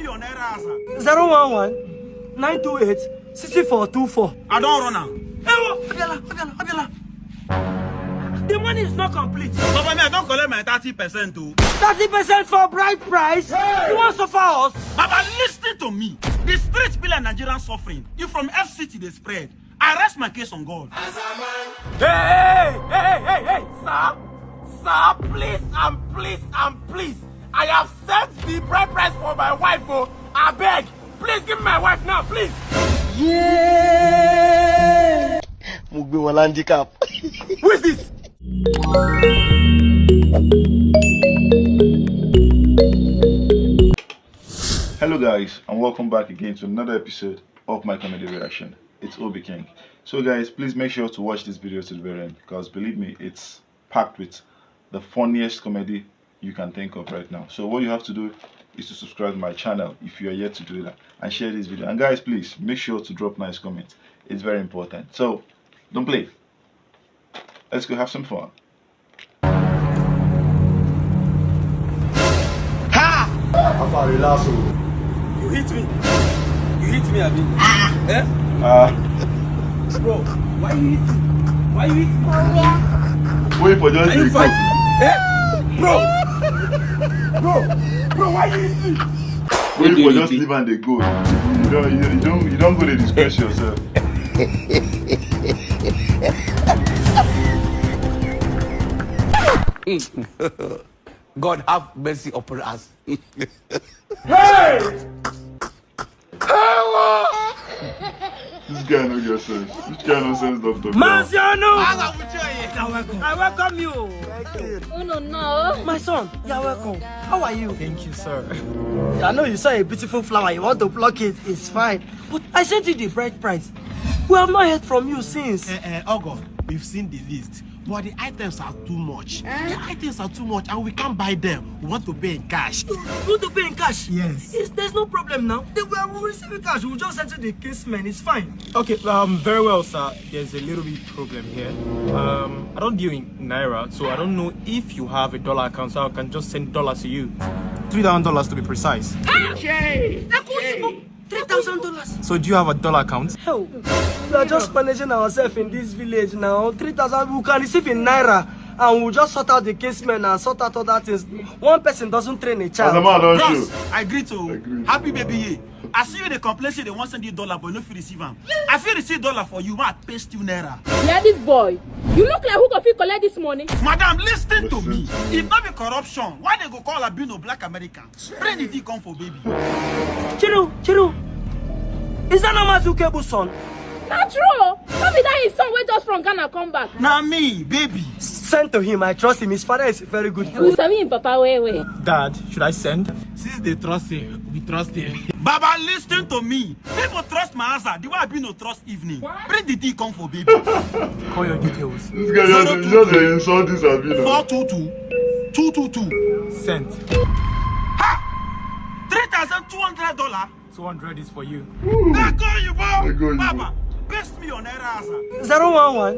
on error. 011 928 6424. I don't run now. Abiola. The money is not complete. So for me, I don't collect my 30% too. 30% for bride price? You want to suffer us? Baba, listen to me. The streets be like Nigerian suffering. You from FCT they spread. I rest my case on God. Azaman. Hey, sir, please. I have set the bride price for my wife. Oh, I beg, please give me my wife now, please. Yeah. Handicap. Who is this? Hello guys, and welcome back again to another episode of my comedy reaction. It's OBIKING. So guys, please make sure to watch this video to the very end, because believe me, it's packed with the funniest comedy you can think of right now. So what you have to do is to subscribe to my channel if you are yet to do that, and share this video. And guys, please make sure to drop nice comments. It's very important. So don't play. Let's go have some fun. Ha! You hit me. Abi. Eh? Bro, why you hit me? Wait for just Are you fighting? Eh? Bro, why you hit me? Wait for just leave and they go. You don't go to disgrace yourself. God have mercy upon us. Hey! This guy no get sense. This guy no sense, Dr. Mazi, I welcome you. Thank you. Oh no. My son, you're welcome. How are you? Thank you, sir. I know you saw a beautiful flower. You want to pluck it. It's fine. But I sent you the bride price. We have not heard from you since. Ogo, we've seen the list. But the items are too much. The items are too much and we can't buy them. We want to pay in cash. You want to pay in cash? Yes. There's no problem now. We will receive cash. We'll just send you the casement. It's fine. Okay, very well, sir. There's a little bit problem here. I don't deal in Naira, so I don't know if you have a dollar account, so I can just send dollars to you. $3,000 to be precise. $3,000. So do you have a dollar account? Hell, we are just managing ourselves in this village now. 3,000 we can receive in Naira, and we'll just sort out the casement and sort out other things. One person doesn't train a child. Azaman, don't Bros, you? I agree to. Happy baby. I see you the complaint say they want send you dollar, but you no fit receive them. I feel receive dollar for you, I paste you Naira. Yeah, this boy. You look like who could collect this money. Madam, listen to me. If not be corruption, why they go call Albino black American? Bring the tea come for baby. Chiru. Is that not Mazi son? Not true. Maybe that his son went just from Ghana come back. Now me, baby. Send to him. I trust him. His father is very good. We sabi him, Papa. Wait. Dad, should I send? Since they trust him, we trust him. Baba, listen to me. People trust my answer. The way I be no trust evening. Bring the tea come for baby. Call your details. This guy just insult this Sabinus. 422 222. Sent. Ha! $3,200. 200 is for you. I call you, I call you, Baba, best me on error. 011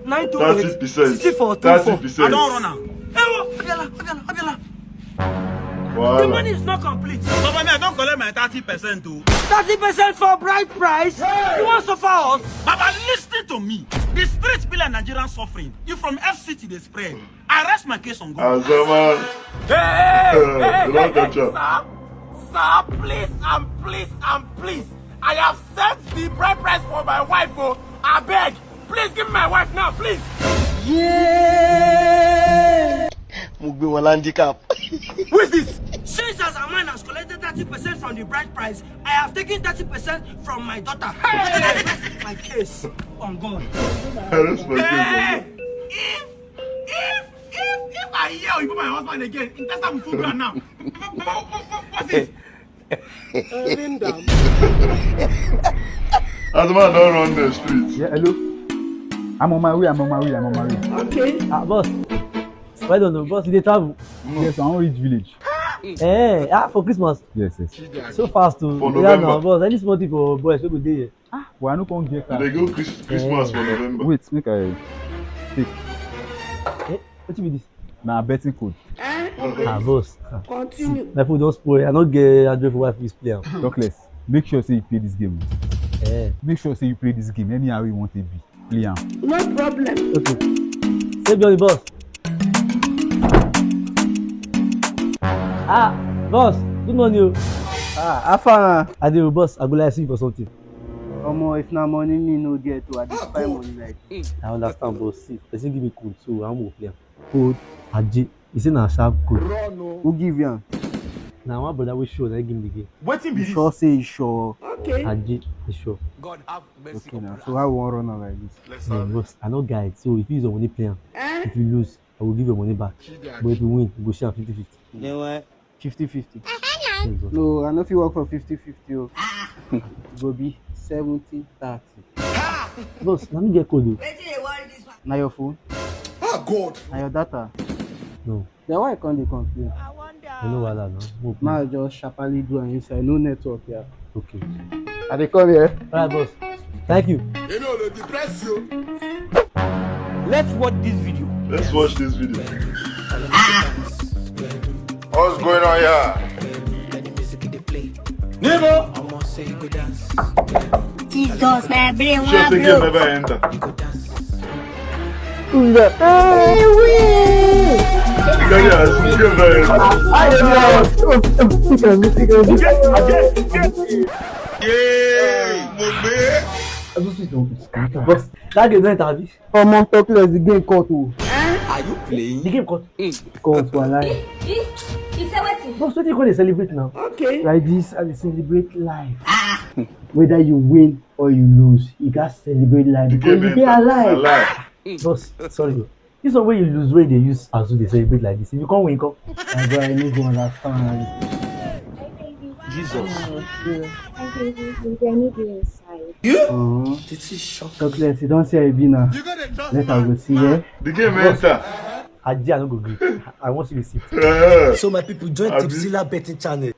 928 6424. 30%. I don't run now. Abiola. Wow. The money is not complete. So for me, I don't collect my 30% too. 30% for bride price? You want to suffer us? Baba, listen to me. The streets be like Nigerian suffering. You from FCT they spread. I rest my case on God. Azaman. Don't touch her. Sir, please. I have set the bride price for my wife. Oh, I beg, please give me my wife now, please. Yeah. Handicap. Who is this? Since Azaman has collected 30% from the bride price, I have taken 30% from my daughter. I rest my case on God. I rest my case on God. If I hear you put my husband again, that's how we feel now. What's this? Azaman don't run the streets. Yeah, hello. I'm on my way. Okay. Boss. Why don't know? Boss, they travel. Yes, I'm reach village. For Christmas. Yes. So fast to. For Yeah, November. no, boss. Any small thing for boys, we go there. Boy, I no come get car. They go Christmas for November. Wait, make I take. What you be this? Nah, betting code. Eh? Boss. Continue. My food don't spoil. I don't get address for wife is player. Talkless. Make sure say you play this game. Make sure say you play this game anyhow you want to be. Play am. No problem. Okay. Save Johnny, boss. Boss. Good morning. Afara. I do, boss. I go like see you for something. Omo, if na money me no get to, I dey find money like. I understand, boss. See, person give me code, so I'm gonna play. Code Aji. He say na sharp code. Who give you? Now one brother we sure that give me the game. Waiting be You sure say you sure? Okay. Aji, he sure. God have mercy Okay upon now. us. So how we wan run am like this? Yeah, boss. I no guide, so if you use your money play am, Eh? if you lose, I will give your money back. But if you win, you go share 50-50. Then what? 50-50. Yes, boss. No, I no fit work for 50-50 o. It go be 70-30. Boss, let me get code though. Na your phone? Oh God. Na your data? No, Then why you come dey complain? I know what that now. Mo play. Now just sharply do am inside, no network here. Okay. I dey come here. Alright, boss. Thank you. You know they depress you. Let's watch this video. Let's watch this video. What's going on here? Neighbor. Jesus, my brain Sure, the game never enter. Who's that? The game never enter. Boss, that game not interview. Omo, Talkless, the game cut o. Are you playing? The game cut. Cut wallahi. You say what? Boss, what do you call they celebrate now? Okay. Like this, I dey celebrate life. Whether you win or you lose, you gats celebrate life because you dey alive. Boss, sorry. This one where you lose when they use Azu they celebrate like this. If you can't win, come. My boy, I no go understand. Jesus. Talkless, you don say I be now. Let I go see here. The game enter. Aji, I don't go green. I want you to see. So my people join Tipsila betting channel.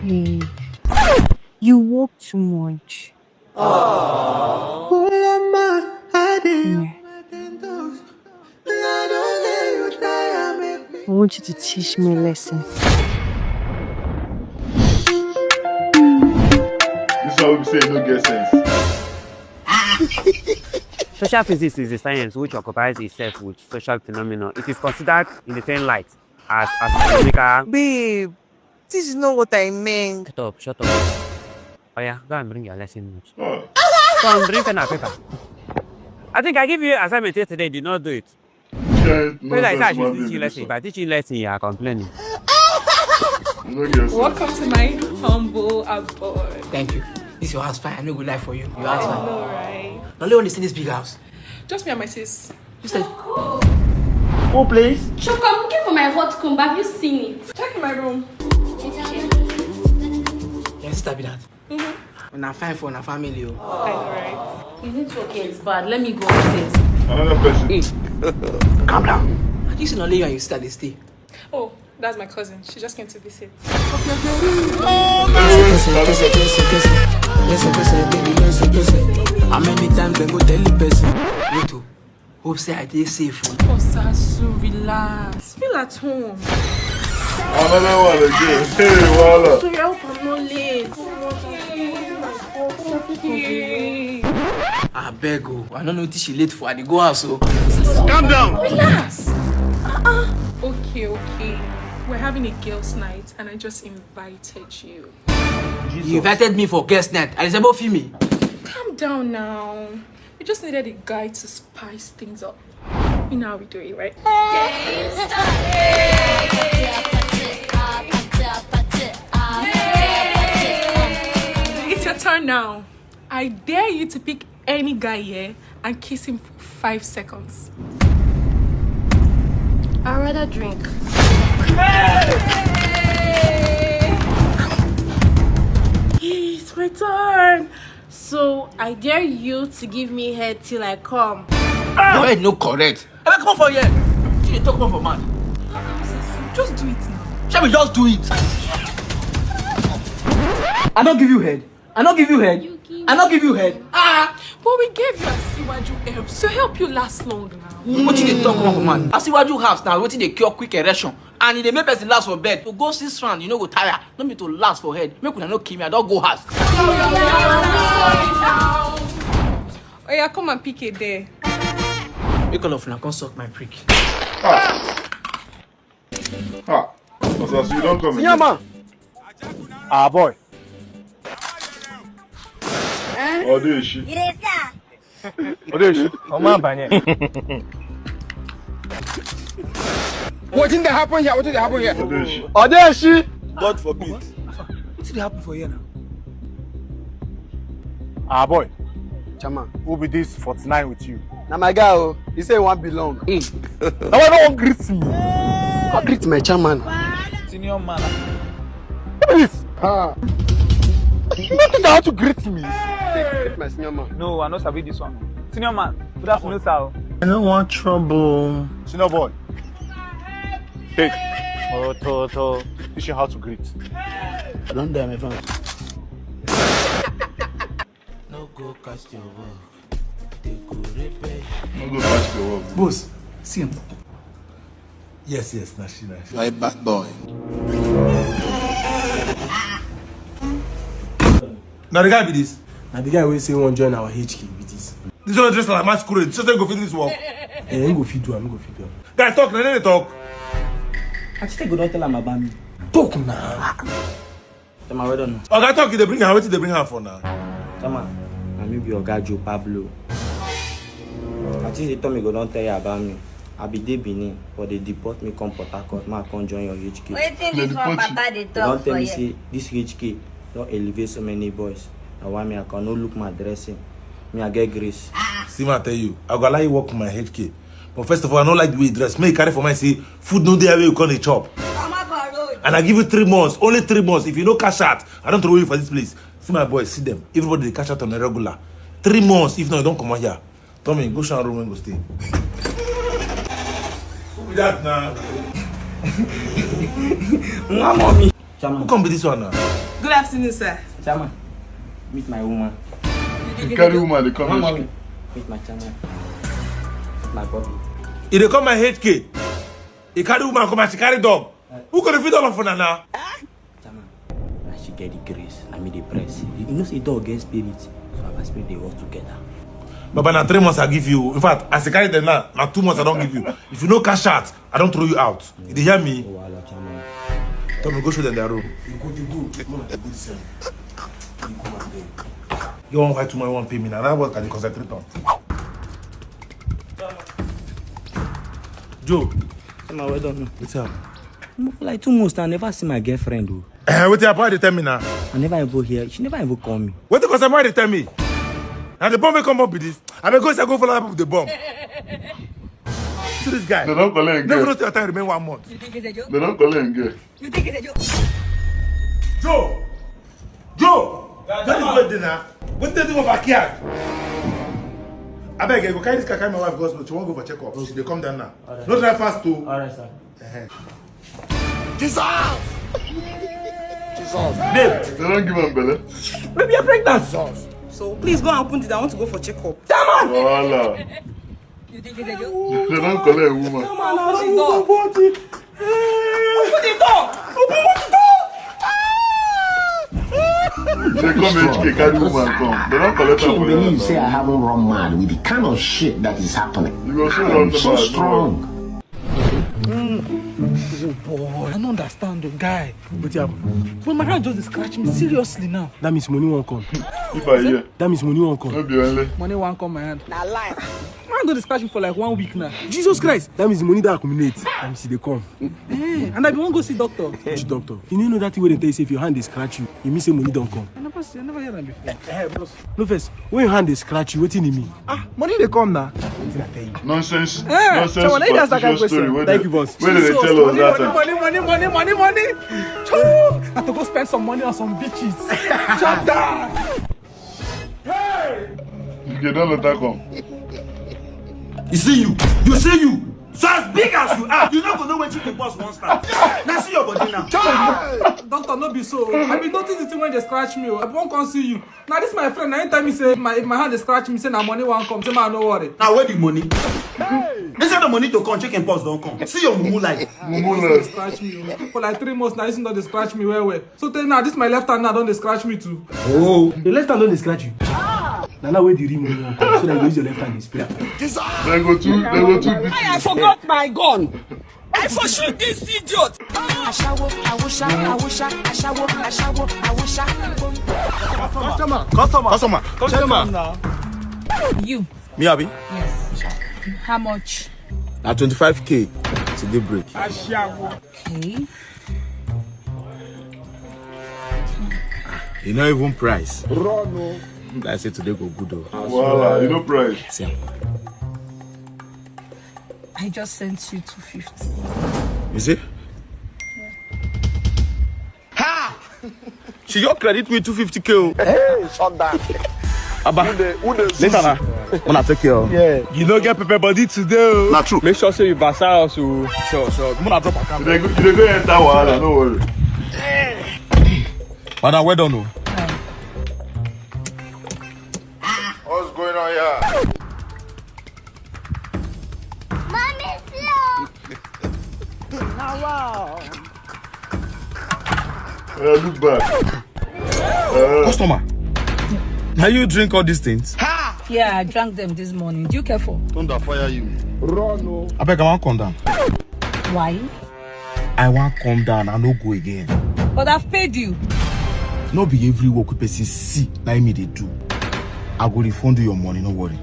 Hey, you walk too much. Yeah. I want you to teach me a lesson. This is how we say no get sense. Social physics is a science which occupies itself with social phenomena. It is considered in the same light as astronomical. Babe, this is not what I meant. Shut up. Oh yeah, go and bring your lesson notes. Oh. Come, bring pen and paper. I think I give you assignment yesterday, did not do it. Yeah, Maybe like I should teach you lesson. If I teach you lesson, you are complaining. Welcome to my humble abode. Thank you. This is your house fine. I know good life for you. Your house I fine. know, right? The only one is in this big house. Just me and my sis. Just like Who plays? Choco, I'm looking for my hot comb. Have you seen it? Check in my room. your sister be that. When I find for a family. I know, right? You need to okay, it's bad. Let me go upstairs. Another person. Calm down. I think only you and your sister they stay. Oh, that's my cousin. She just came to visit. How many times they go tell the person? Wait to. Hope say I stay safe. Osasu, relax. Feel at home. Another one again. Hey, voila. So you hope I'm not late. I beg you. I don't know if she late for I dey go out so. Calm down. Relax. Okay. We're having a girls' night and I just invited you. You invited me for guest night. I about feel me. Calm down now. We just needed a guy to spice things up. You know how we do it, right? It's your turn now. I dare you to pick any guy here and kiss him for 5 seconds. I'd rather drink. It's my turn. So I dare you to give me head till I come. Your head no correct. I come for here. You talk about for man. Just do it now. Shall we just do it? I don't give you head. I don't give you head. I don't give you head. But we gave you a Siwaju helps to help you last long now. What you dey talk about, man? As Siwaju house now, wetin dey cure quick erection and they make person last for bed. To go 6 rounds, you no go tire. No me to last for head. Make una no kill me. I don't go house. Oh yeah, come and pick it there. Make all of una come suck my prick. Osasu, you don't come in. Yeah, man. Ah, boy. Odeshi. Odeshi. Oma banye. What did happen here? What did happen here? Odeshi. Odeshi. God forbid. What did happen for here now? Ah, boy. Chairman. Who be this 49 with you? Now my guy, oh, he say he won't belong. Now I don't greet me. I greet my chairman. Senior man. What is this? You don't think how to greet me? Greet my senior man. No, I not sabi this one. Senior man. Good afternoon, sir. I don't want trouble. Senior boy. Take. Teach you how to greet. I don't dare my friend. No go cast your work. They go repair. No go catch the work. Boss, see him. Yes, Nashi. You are a bad boy. Now the guy be this. Now the guy will say one join our HK with this. This one dressed like masquerade. Just go fit this work. I'm go fit do him. Guy talk, now they talk. I just go don't tell him about me. Talk now. Tell my weather no. Oh, guy talk, they bring her. What did they bring her for now? Tell my. I maybe your guy Joe Pablo. I think they told me go don't tell you about me. I be there Benin, but they deport me come Port Harcourt. I can't join your HK. Waiting this one, Papa, they talk Don't tell for me you. say this HK don't elevate so many boys. Now why me I cannot look my dressing. Me I get grace. See, I tell you, I go allow you work with my HK. But first of all, I don't like the way you dress. Make you carry for my say food no day away you call the chop. And I give you 3 months, only 3 months. If you no cash out, I don't throw you for this place. See my boys, see them. Everybody they cash out on a regular. 3 months. If not, you don't come out here. Tell me, go show room and go stay. Who be that now? Mommy. Who come be this one now? Good afternoon, sir. Chama, meet my woman. You carry woman, they come Mommy. Meet my chama. My body. If they come my HK, he carry woman come and she carry dog. Who gonna feed all of them now? Chama, now she get the grace. I mean the press. You know say dog get spirit. So I spirit they work together. But now 3 months I give you. In fact, as I carry them now 2 months I don't give you. If you no cash out, I don't throw you out. Did you hear me? Oh, hello, chama. Tell me, go show them their room. You go. You want why tomorrow won't pay me now? That what can you concentrate on? Joe. Chama, well done. What's up? For like 2 months, I never see my girlfriend. Though. What's your boy? They tell me now. I never even hear. She never even call me. What the cause why they tell me? And the bomb will come up with this. I may go follow up with the bomb. See this guy. They don't collect Never again. know time remain 1 month. They don't collect again. You think it's a joke? Joe! That is birthday now. What they do over backyard? I beg you, go carry this car, carry my wife goes, but she won't go for checkup. They come down now. Right. No drive fast too. Alright, sir. Jesus! Babe. They don't give them belly. Baby, you're pregnant. So please go and open it. I want to go for checkup. Voila. You think it's a joke? They don't collect woman. Come on, open the door. Open the door. They come HK, carry woman come. They don't collect her can't for believe you that. say I haven't run mad with the kind of shit that is happening. You go so I'm so strong. Oh, I don't understand the guy. But yeah, when my hand just scratch me seriously now. That means money won't come. If I hear, That means money won't come. no be only. Money won't come my hand. Nah lie. Man don't scratch me for like 1 week now. Jesus Christ. That means money that accumulate. Let me see they come. And I be won't go see doctor. Which doctor? You know that thing where they tell you say if your hand is scratch you, it means say money don't come. I never heard that before. No first, when your hand is scratch you, what in mean? Money they come now. Nonsense. Nonsense. Superstitious story. Thank you, boss. Where did they tell us that? Money. I have to go spend some money on some beaches. Jotter. You don't let that come. You see you. So as big as you are, you not gonna know when chicken pox won't start. Now see your body now. Doctor, no be so. I been notice the thing when they scratch me. I won't come see you. Now this my friend. Now anytime he say if my hand they scratch me, say now money won't come. Say man, no worry. Now where the money? Instead of money to come, chicken pox don't come. See your mumu life. Mumu life. Scratch me for like 3 months now. This don't they scratch me well. So tell now this my left hand now don't they scratch me too. Oh, the left hand don't they scratch you. Now where the rim won't come. So that you use your left hand to spray. They go too. I forgot my gun. I for shoot this idiot. Customer. You. Me, Abi? Yes. How much? Now 25k to the break. Okay. You know even price. I said today go good though. Voila, you know price. See. I just sent you 250. You see? Ha! She just credit me 250k. Hey, shut down. Abba, later now. Wanna take care. Yeah. You know get pepper body today. Not true. Make sure say you pass out so. Sure. Wanna drop a camera. You dey go enter wahala, no worry. Madam, well done. No. What's going on here? Mommy, slow. Wow. Look back. Customer, now you drink all these things? Ha! Yeah, I drank them this morning. Do you care for? Thunder fire you. Run. I beg, I want come down. Why? I want come down and no go again. But I've paid you. No be every work with person see like me they do. I go refund you your money, no worry.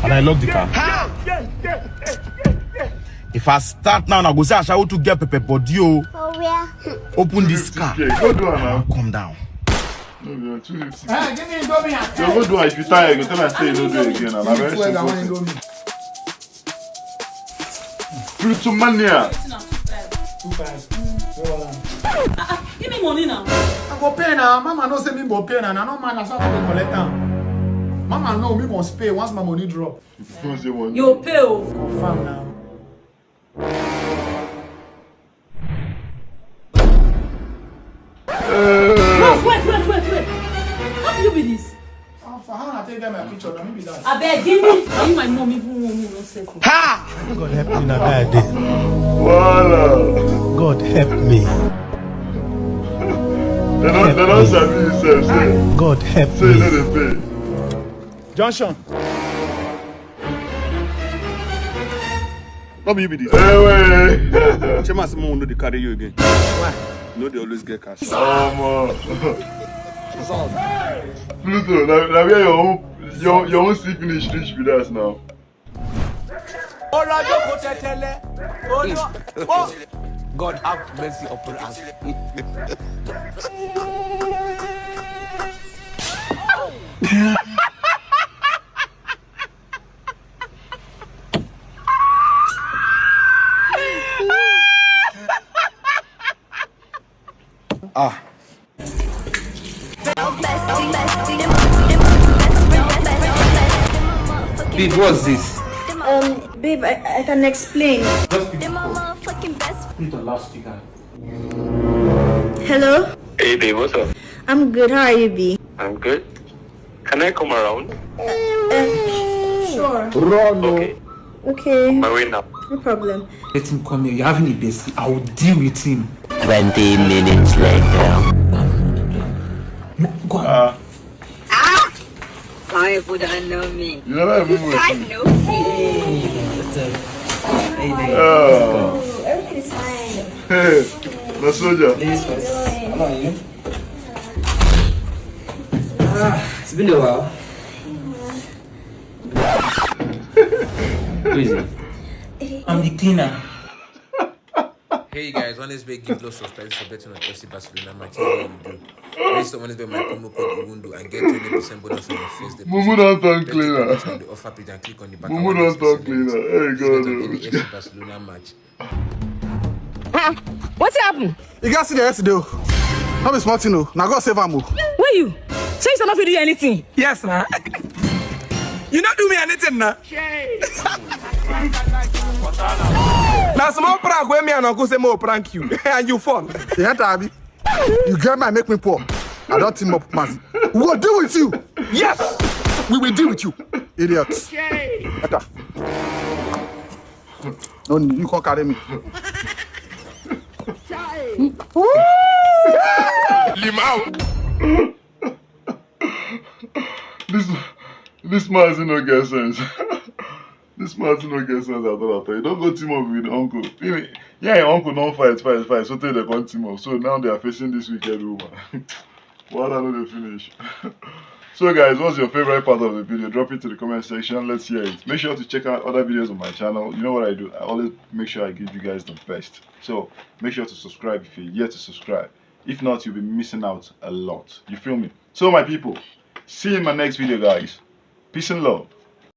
And I lock the car. If I start now, I go say I shall to get pepper body. For where? Open this car. Go do it now. Come down. Hey, give me Indomie. You go do it. If you tired, you tell me say you don't do it again. I'm very simple. Fruit mania. 2.5. Give me money now. I go pay now. Mama no say me go pay now. I no man, that's not going to collect now. Mama know me must pay once my money drop. You pay. Confirm now. Wait. How do you be this? For how I take them my picture, now maybe that. I beg, give me. Are you my mom even want me no second? Ha! God help me now that day. Voila. God help me. They don't sabi yourself, say. God help say me. Say you know they pay. Junction. What be you be this? Hey, wait. Chema say mo no dey carry you again. Why? No, they always get cash. Man. Pluto, now where your own sleep finish reach with us now. God have mercy upon us. Babe, what's this? Babe, I can explain. Hello? Hey babe, what's up? I'm good. How are you, B? I'm good. Can I come around? Sure. Okay. Okay. My way now. No problem. Let him come here. You're having a bestie. I will deal with him. 20 minutes later. Go on. Why people don't know me? You never even know. I know Everything's fine. Hey, the soldier. How are you? It's been a while. Who is it? I'm the cleaner. Hey guys, on this big give lots of prices for betting on FC Barcelona match. Register on this my promo code IamDike and get 20% bonus on your first deposit. Mumu don't talk cleaner. On the offer page and click on the back. Mumu don't talk cleaner. Hey God. Any FC Barcelona match. What's happened? You guys see the yesterday. How be smart, you know. Now go save am. Where you? Say you not do anything. Yes, man. You not do me anything now. Now small prank where me and Uncle say more prank you and you fall. Yeah, Tabi. You get my make me poor. I don't team up, Mazi. We will deal with you. Yes, we will deal with you, idiots. No, you can't carry me. This Mazi no get sense. This Mazi no get sense at all. You don't go team up with uncle. Yeah, your uncle don't fight. So they can't team up. So now they are facing this wicked woman. What I know they finish. So guys, what's your favorite part of the video? Drop it to the comment section. Let's hear it. Make sure to check out other videos on my channel. You know what I do? I always make sure I give you guys the best. So make sure to subscribe if you're yet to subscribe. If not, you'll be missing out a lot. You feel me? So my people, see you in my next video, guys. Peace and love.